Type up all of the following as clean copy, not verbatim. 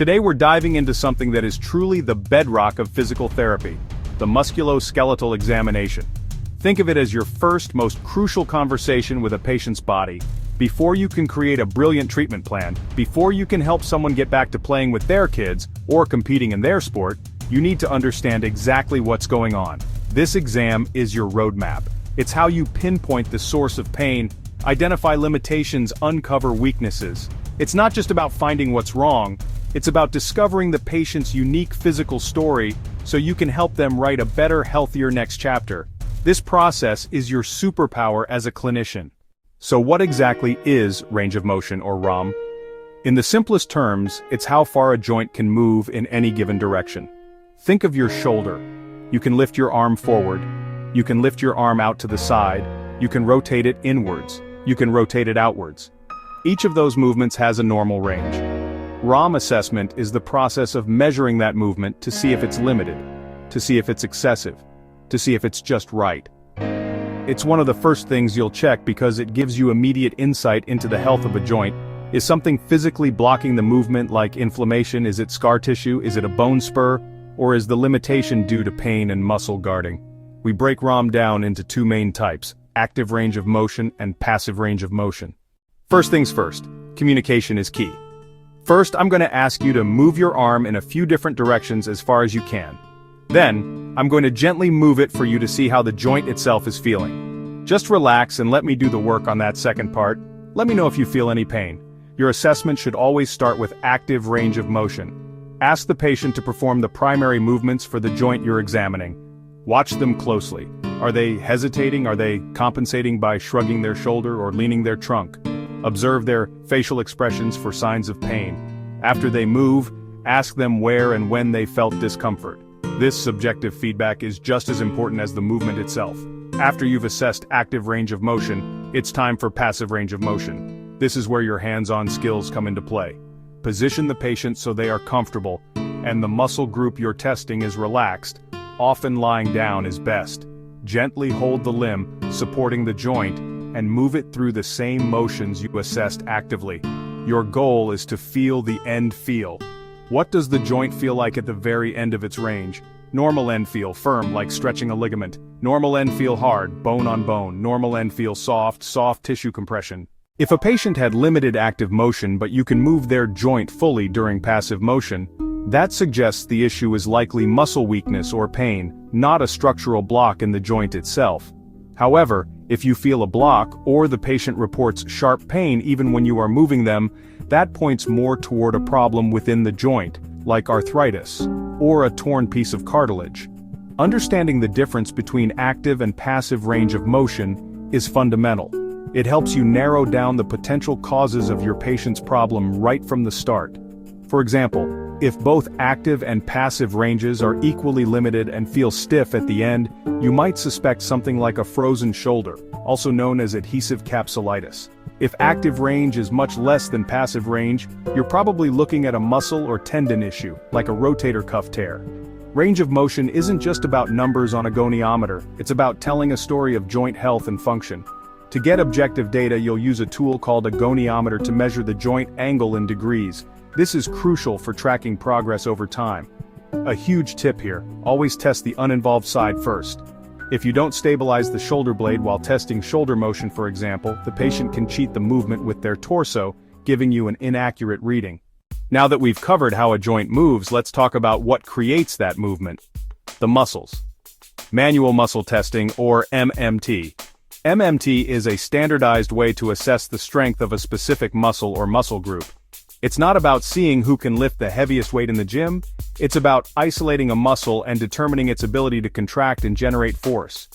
Today we're diving into something that is truly the bedrock of physical therapy, the musculoskeletal examination. Think of it as your first, most crucial conversation with a patient's body. Before you can create a brilliant treatment plan, before you can help someone get back to playing with their kids, or competing in their sport, you need to understand exactly what's going on. This exam is your roadmap. It's how you pinpoint the source of pain, identify limitations, uncover weaknesses. It's not just about finding what's wrong, it's about discovering the patient's unique physical story so you can help them write a better, healthier next chapter. This process is your superpower as a clinician. So what exactly is range of motion, or ROM? In the simplest terms, it's how far a joint can move in any given direction. Think of your shoulder. You can lift your arm forward. You can lift your arm out to the side. You can rotate it inwards. You can rotate it outwards. Each of those movements has a normal range. ROM assessment is the process of measuring that movement to see if it's limited, to see if it's excessive, to see if it's just right. It's one of the first things you'll check because it gives you immediate insight into the health of a joint. Is something physically blocking the movement, like inflammation? Is it scar tissue? Is it a bone spur? Or is the limitation due to pain and muscle guarding? We break ROM down into two main types: active range of motion and passive range of motion. First things first, communication is key. First, I'm going to ask you to move your arm in a few different directions as far as you can. Then, I'm going to gently move it for you to see how the joint itself is feeling. Just relax and let me do the work on that second part. Let me know if you feel any pain. Your assessment should always start with active range of motion. Ask the patient to perform the primary movements for the joint you're examining. Watch them closely. Are they hesitating? Are they compensating by shrugging their shoulder or leaning their trunk? Observe their facial expressions for signs of pain. After they move, ask them where and when they felt discomfort. This subjective feedback is just as important as the movement itself. After you've assessed active range of motion, it's time for passive range of motion. This is where your hands-on skills come into play. Position the patient so they are comfortable, and the muscle group you're testing is relaxed. Often lying down is best. Gently hold the limb, supporting the joint, and move it through the same motions you assessed actively. Your goal is to feel the end feel. What does the joint feel like at the very end of its range? Normal end feel firm, like stretching a ligament. Normal end feel hard, bone on bone. Normal end feel soft, soft tissue compression. If a patient had limited active motion but you can move their joint fully during passive motion, that suggests the issue is likely muscle weakness or pain, not a structural block in the joint itself. However, if you feel a block, or the patient reports sharp pain even when you are moving them, that points more toward a problem within the joint, like arthritis, or a torn piece of cartilage. Understanding the difference between active and passive range of motion is fundamental. It helps you narrow down the potential causes of your patient's problem right from the start. For example, if both active and passive ranges are equally limited and feel stiff at the end, you might suspect something like a frozen shoulder, also known as adhesive capsulitis. If active range is much less than passive range, you're probably looking at a muscle or tendon issue, like a rotator cuff tear. Range of motion isn't just about numbers on a goniometer, it's about telling a story of joint health and function. To get objective data, you'll use a tool called a goniometer to measure the joint angle in degrees. This is crucial for tracking progress over time. A huge tip here, always test the uninvolved side first. If you don't stabilize the shoulder blade while testing shoulder motion, for example, the patient can cheat the movement with their torso, giving you an inaccurate reading. Now that we've covered how a joint moves, let's talk about what creates that movement. The muscles. Manual muscle testing, or MMT. MMT is a standardized way to assess the strength of a specific muscle or muscle group. It's not about seeing who can lift the heaviest weight in the gym, it's about isolating a muscle and determining its ability to contract and generate force.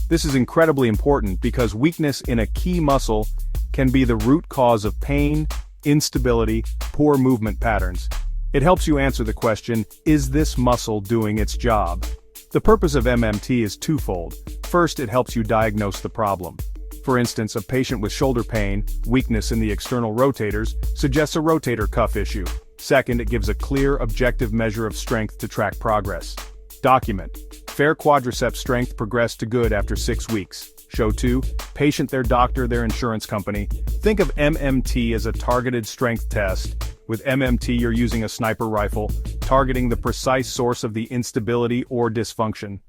This is incredibly important because weakness in a key muscle can be the root cause of pain, instability, poor movement patterns. It helps you answer the question, is this muscle doing its job? The purpose of MMT is twofold. First, it helps you diagnose the problem. For instance, a patient with shoulder pain, weakness in the external rotators, suggests a rotator cuff issue. Second, it gives a clear, objective measure of strength to track progress. Document. Fair quadriceps strength progressed to good after 6 weeks. Show 2. Patient, their doctor, their insurance company. Think of MMT as a targeted strength test. With MMT, you're using a sniper rifle, targeting the precise source of the instability or dysfunction.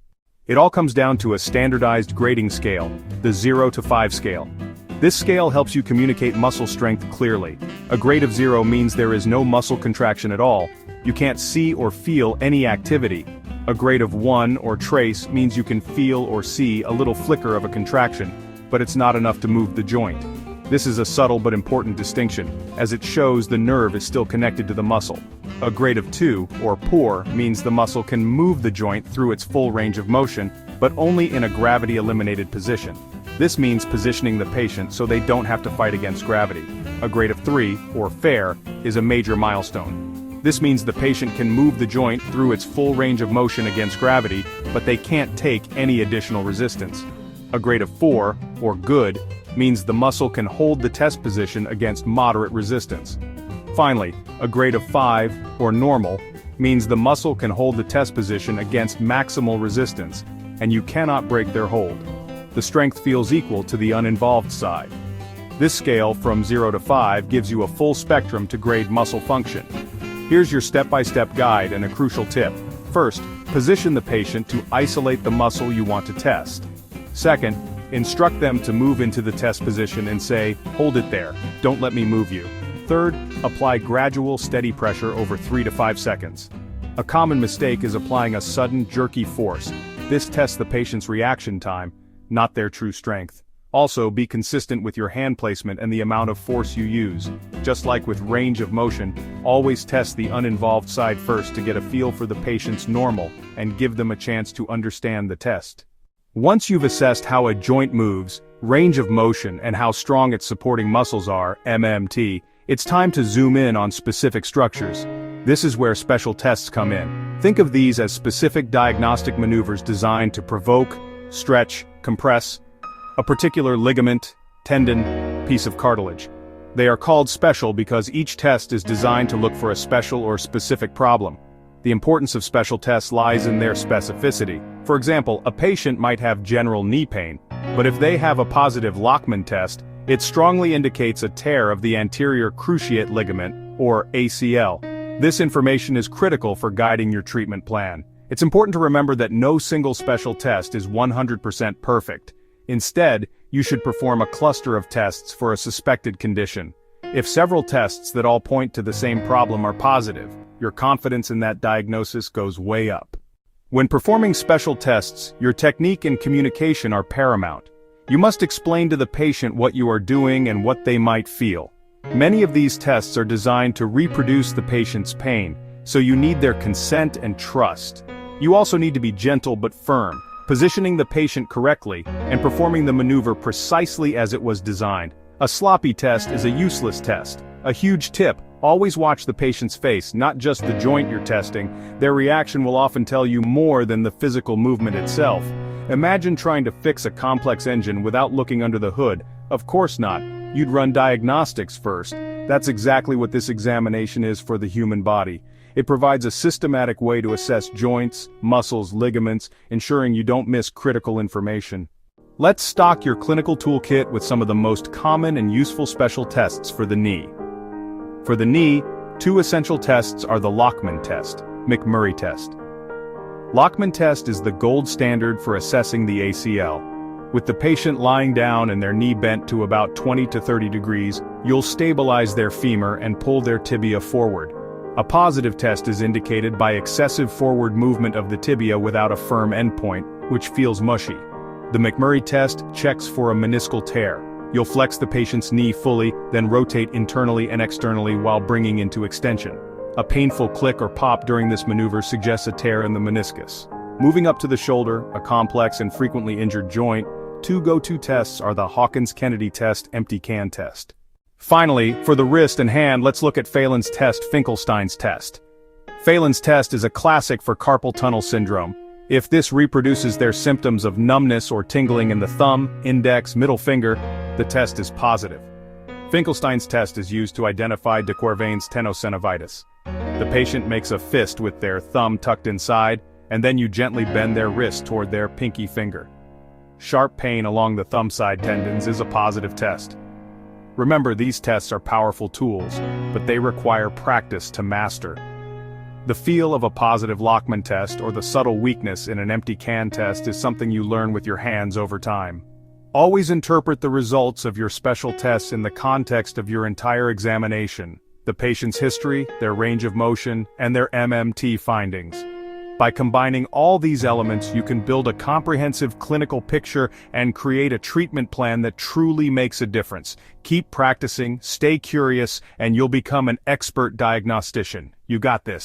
It all comes down to a standardized grading scale, the 0 to 5 scale. This scale helps you communicate muscle strength clearly. A grade of 0 means there is no muscle contraction at all. You can't see or feel any activity. A grade of 1 or trace means you can feel or see a little flicker of a contraction, but it's not enough to move the joint. This is a subtle but important distinction, as it shows the nerve is still connected to the muscle. A grade of 2, or poor, means the muscle can move the joint through its full range of motion, but only in a gravity-eliminated position. This means positioning the patient so they don't have to fight against gravity. A grade of 3, or fair, is a major milestone. This means the patient can move the joint through its full range of motion against gravity, but they can't take any additional resistance. A grade of 4, or good, means the muscle can hold the test position against moderate resistance. Finally, a grade of 5, or normal, means the muscle can hold the test position against maximal resistance, and you cannot break their hold. The strength feels equal to the uninvolved side. This scale from 0 to 5 gives you a full spectrum to grade muscle function. Here's your step-by-step guide and a crucial tip. First, position the patient to isolate the muscle you want to test. Second, instruct them to move into the test position and say, "Hold it there, don't let me move you." Third, apply gradual, steady pressure over 3 to 5 seconds. A common mistake is applying a sudden, jerky force. This tests the patient's reaction time, not their true strength. Also, be consistent with your hand placement and the amount of force you use. Just like with range of motion, always test the uninvolved side first to get a feel for the patient's normal and give them a chance to understand the test. Once you've assessed how a joint moves, range of motion, and how strong its supporting muscles are, MMT, it's time to zoom in on specific structures. This is where special tests come in. Think of these as specific diagnostic maneuvers designed to provoke, stretch, compress a particular ligament, tendon, piece of cartilage. They are called special because each test is designed to look for a special or specific problem. The importance of special tests lies in their specificity. For example, a patient might have general knee pain, but if they have a positive Lachman test, it strongly indicates a tear of the anterior cruciate ligament, or ACL. This information is critical for guiding your treatment plan. It's important to remember that no single special test is 100% perfect. Instead, you should perform a cluster of tests for a suspected condition. If several tests that all point to the same problem are positive, your confidence in that diagnosis goes way up. When performing special tests, your technique and communication are paramount. You must explain to the patient what you are doing and what they might feel. Many of these tests are designed to reproduce the patient's pain, so you need their consent and trust. You also need to be gentle but firm, positioning the patient correctly, and performing the maneuver precisely as it was designed. A sloppy test is a useless test. A huge tip: always watch the patient's face, not just the joint you're testing. Their reaction will often tell you more than the physical movement itself. Imagine trying to fix a complex engine without looking under the hood. Of course not. You'd run diagnostics first. That's exactly what this examination is for the human body. It provides a systematic way to assess joints, muscles, ligaments, ensuring you don't miss critical information. Let's stock your clinical toolkit with some of the most common and useful special tests for the knee. For the knee, 2 essential tests are the Lachman test, McMurray test. Lachman test is the gold standard for assessing the ACL. With the patient lying down and their knee bent to about 20 to 30 degrees, you'll stabilize their femur and pull their tibia forward. A positive test is indicated by excessive forward movement of the tibia without a firm endpoint, which feels mushy. The McMurray test checks for a meniscal tear. You'll flex the patient's knee fully, then rotate internally and externally while bringing into extension. A painful click or pop during this maneuver suggests a tear in the meniscus. Moving up to the shoulder, a complex and frequently injured joint, 2 go-to tests are the Hawkins-Kennedy test, empty can test. Finally, for the wrist and hand, let's look at Phelan's test, Finkelstein's test. Phelan's test is a classic for carpal tunnel syndrome. If this reproduces their symptoms of numbness or tingling in the thumb, index, middle finger, the test is positive. Finkelstein's test is used to identify de Quervain's tenosynovitis. The patient makes a fist with their thumb tucked inside, and then you gently bend their wrist toward their pinky finger. Sharp pain along the thumb side tendons is a positive test. Remember, these tests are powerful tools, but they require practice to master. The feel of a positive Lockman test or the subtle weakness in an empty can test is something you learn with your hands over time. Always interpret the results of your special tests in the context of your entire examination, the patient's history, their range of motion, and their MMT findings. By combining all these elements, you can build a comprehensive clinical picture and create a treatment plan that truly makes a difference. Keep practicing, stay curious, and you'll become an expert diagnostician. You got this.